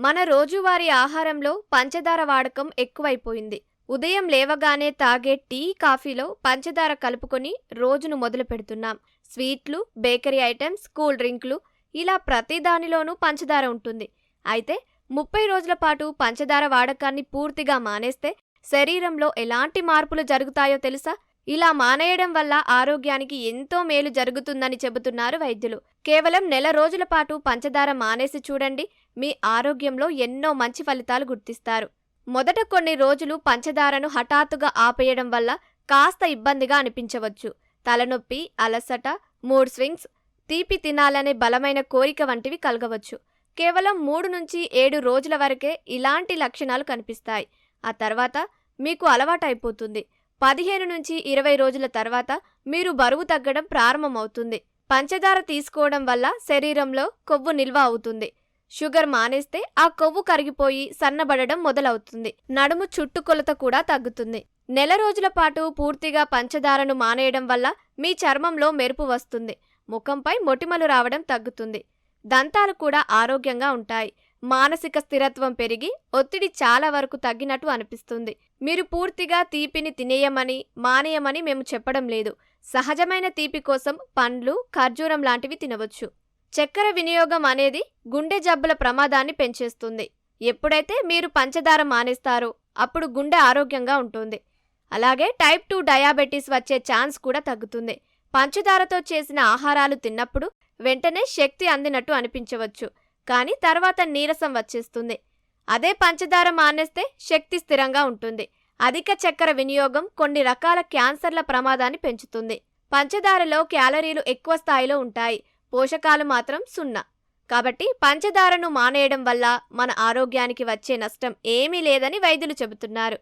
మన రోజువారీ ఆహారంలో పంచదార వాడకం ఎక్కువైపోయింది. ఉదయం లేవగానే తాగే టీ, కాఫీలో పంచదార కలుపుకొని రోజును మొదలు పెడుతున్నాం. స్వీట్లు, బేకరీ ఐటమ్స్, కూల్ డ్రింక్లు ఇలా ప్రతి దానిలోనూ పంచదార ఉంటుంది. అయితే 30 రోజుల పాటు పంచదార వాడకాన్ని పూర్తిగా మానేస్తే శరీరంలో ఎలాంటి మార్పులు జరుగుతాయో తెలుసా? ఇలా మానేయడం వల్ల ఆరోగ్యానికి ఎంతో మేలు జరుగుతుందని చెబుతున్నారు వైద్యులు. కేవలం నెల రోజుల పాటు పంచదార మానేసి చూడండి, మీ ఆరోగ్యంలో ఎన్నో మంచి ఫలితాలు గుర్తిస్తారు. మొదట కొన్ని రోజులు పంచదారను హఠాత్తుగా ఆపేయడం వల్ల కాస్త ఇబ్బందిగా అనిపించవచ్చు. తలనొప్పి, అలసట, మూడ్ స్వింగ్స్, తీపి తినాలనే బలమైన కోరిక వంటివి కలగవచ్చు. కేవలం 3 నుంచి 7 రోజుల వరకే ఇలాంటి లక్షణాలు కనిపిస్తాయి. ఆ తర్వాత మీకు అలవాటైపోతుంది. 15 నుంచి 20 రోజుల తర్వాత మీరు బరువు తగ్గడం ప్రారంభమవుతుంది. పంచదార తీసుకోవడం వల్ల శరీరంలో కొవ్వు నిల్వ అవుతుంది. షుగర్ మానేస్తే ఆ కొవ్వు కరిగిపోయి సన్నబడడం మొదలవుతుంది. నడుము చుట్టుకొలత కూడా తగ్గుతుంది. నెల రోజుల పాటు పూర్తిగా పంచదారను మానేయడం వల్ల మీ చర్మంలో మెరుపు వస్తుంది. ముఖంపై మొటిమలు రావడం తగ్గుతుంది. దంతాలు కూడా ఆరోగ్యంగా ఉంటాయి. మానసిక స్థిరత్వం పెరిగి ఒత్తిడి చాలా వరకు తగ్గినట్టు అనిపిస్తుంది. మీరు పూర్తిగా తీపిని తినేయమని, మానేయమని మేము చెప్పడం లేదు. సహజమైన తీపి కోసం పండ్లు, ఖర్జూరం లాంటివి తినవచ్చు. చక్కెర వినియోగం అనేది గుండె జబ్బుల ప్రమాదాన్ని పెంచేస్తుంది. ఎప్పుడైతే మీరు పంచదార మానేస్తారో అప్పుడు గుండె ఆరోగ్యంగా ఉంటుంది. అలాగే టైప్ 2 డయాబెటీస్ వచ్చే ఛాన్స్ కూడా తగ్గుతుంది. పంచదారతో చేసిన ఆహారాలు తిన్నప్పుడు వెంటనే శక్తి అందినట్టు అనిపించవచ్చు, కానీ తర్వాత నీరసం వచ్చేస్తుంది. అదే పంచదార మానేస్తే శక్తి స్థిరంగా ఉంటుంది. అధిక చక్కెర వినియోగం కొన్ని రకాల క్యాన్సర్ల ప్రమాదాన్ని పెంచుతుంది. పంచదారలో క్యాలరీలు ఎక్కువ స్థాయిలో ఉంటాయి, పోషకాలు మాత్రం 0. కాబట్టి పంచదారను మానేయడం వల్ల మన ఆరోగ్యానికి వచ్చే నష్టం ఏమీ లేదని వైద్యులు చెబుతున్నారు.